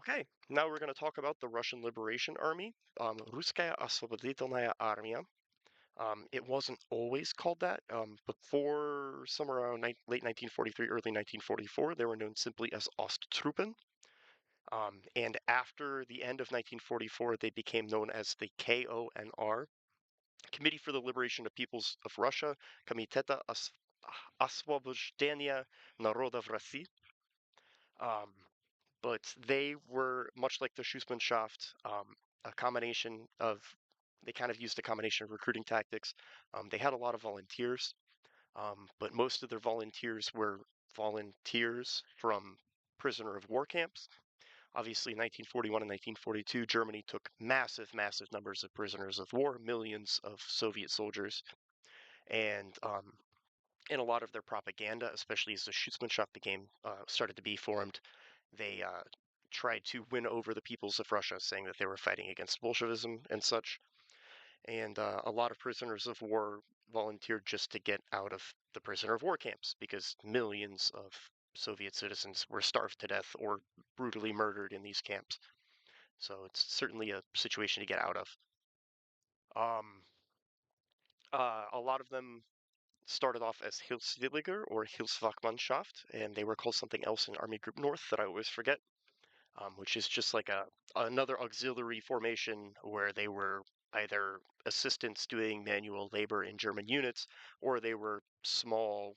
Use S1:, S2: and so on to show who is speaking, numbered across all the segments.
S1: Okay, now we're going to talk about the Russian Liberation Army, Russkaya Освободительная Armia. It wasn't always called that. Before somewhere around late 1943, early 1944, they were known simply as Osttruppen. And after the end of 1944, they became known as the KONR, Committee for the Liberation of Peoples of Russia, Комитета Освобождения Народов России. But they were much like the Schutzmannschaft, a combination of they kind of used a combination of recruiting tactics. They had a lot of volunteers, but most of their volunteers were volunteers from prisoner of war camps. Obviously, in 1941 and 1942, Germany took massive, massive numbers of prisoners of war, millions of Soviet soldiers, and in a lot of their propaganda, especially as the Schutzmannschaft started to be formed, they tried to win over the peoples of Russia, saying that they were fighting against Bolshevism and such. And a lot of prisoners of war volunteered just to get out of the prisoner of war camps because millions of Soviet citizens were starved to death or brutally murdered in these camps. So it's certainly a situation to get out of. Um, a lot of them started off as Hilfswilliger or Hilfswachtmannschaft, and they were called something else in Army Group North that I always forget. Which is just like another auxiliary formation where they were either assistants doing manual labor in German units, or they were small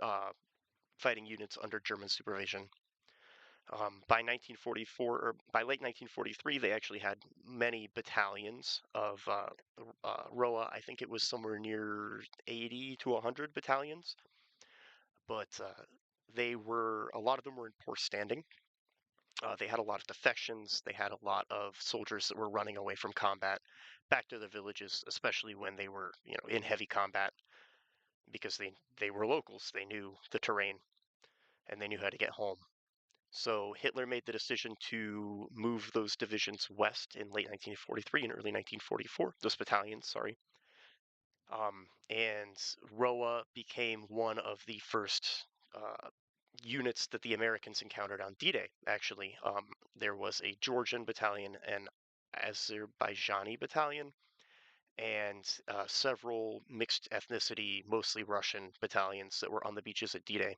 S1: uh, fighting units under German supervision. By 1944, or by late 1943, they actually had many battalions of ROA. I think it was somewhere near 80 to 100 battalions, but a lot of them were in poor standing. They had a lot of defections. They had a lot of soldiers that were running away from combat back to their villages, especially when they were, in heavy combat, because they were locals. They knew the terrain and they knew how to get home. So Hitler made the decision to move those divisions west in late 1943 and early 1944. Those battalions, sorry. And ROA became one of the first units that the Americans encountered on D-Day, actually. There was a Georgian battalion, an Azerbaijani battalion, and several mixed ethnicity, mostly Russian battalions that were on the beaches at D-Day.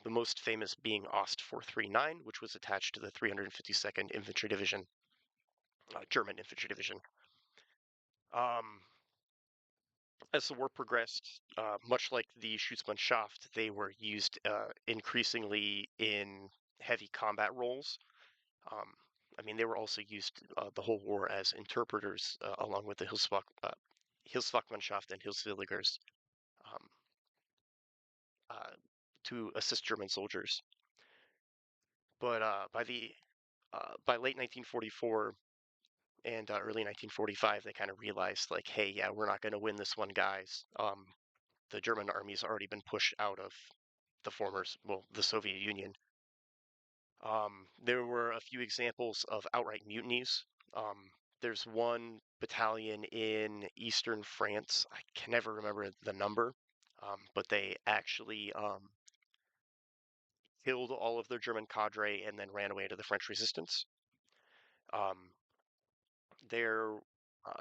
S1: The most famous being Ost 439, which was attached to the 352nd Infantry Division, German Infantry Division. As the war progressed, much like the Schutzmannschaft, they were used increasingly in heavy combat roles. Um, I mean, they were also used the whole war as interpreters, along with the Hilfswachtmannschaft and Hilfswilligers, um, uh, to assist German soldiers. But by late 1944 and early 1945, they kind of realized, like, hey, yeah, we're not going to win this one, guys. The German army's already been pushed out of the Soviet Union. There were a few examples of outright mutinies. There's one battalion in eastern France. I can never remember the number, but they actually killed all of their German cadre and then ran away to the French resistance. Um, there,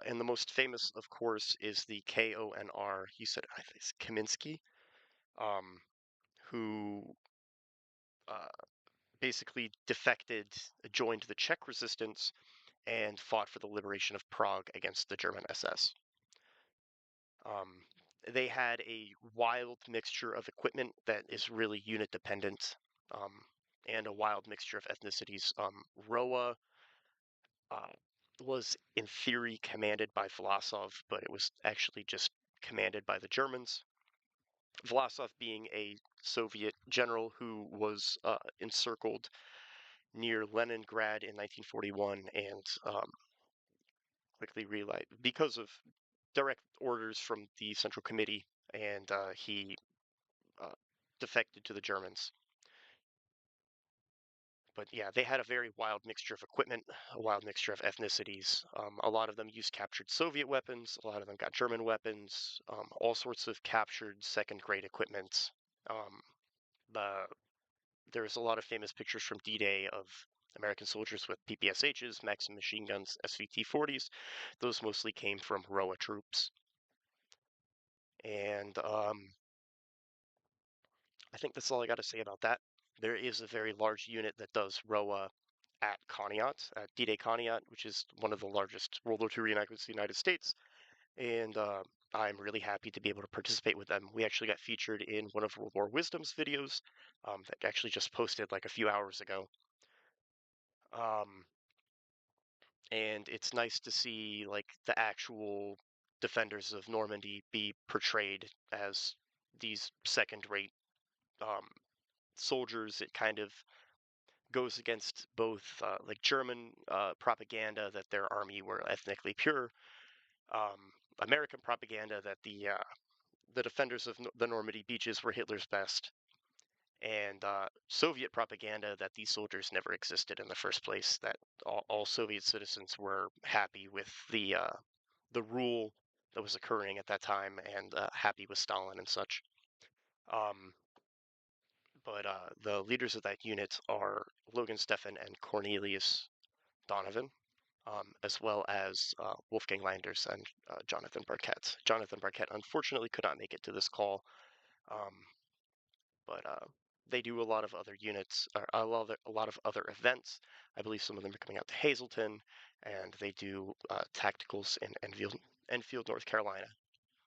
S1: and the most famous, of course, is the KONR. He said, I think it's Kaminsky, um, who uh, basically defected, joined the Czech resistance, and fought for the liberation of Prague against the German SS. Um, they had a wild mixture of equipment that is really unit dependent, and a wild mixture of ethnicities. ROA uh, was, in theory, commanded by Vlasov, but it was actually just commanded by the Germans. Vlasov being a Soviet general who was encircled near Leningrad in 1941 and quickly realized, because of direct orders from the Central Committee, and he uh, defected to the Germans. But yeah, they had a very wild mixture of equipment, a wild mixture of ethnicities. A lot of them used captured Soviet weapons, a lot of them got German weapons, all sorts of captured second-grade equipment. Um, the There's a lot of famous pictures from D-Day of American soldiers with PPSHs, Maxim machine guns, SVT-40s. Those mostly came from ROA troops. And I think that's all I got to say about that. There is a very large unit that does ROA at Conneaut, at DDay Conneaut, which is one of the largest World War II reenactments in the United States. And I'm really happy to be able to participate with them. We actually got featured in one of World War Wisdom's videos that actually just posted like a few hours ago. Um, and it's nice to see like the actual defenders of Normandy be portrayed as these second-rate um, soldiers. It kind of goes against both like German propaganda that their army were ethnically pure, um, American propaganda that the defenders of the Normandy beaches were Hitler's best, and Soviet propaganda that these soldiers never existed in the first place. That all Soviet citizens were happy with the rule that was occurring at that time and happy with Stalin and such. Um, but the leaders of that unit are Logan Steffen and Cornelius Donovan, as well as Wolfgang Landers and Jonathan Barquette. Jonathan Barquette unfortunately could not make it to this call, um, but they do a lot of other units, or a lot of other events. I believe some of them are coming out to Hazleton, and they do tacticals in Enfield, North Carolina.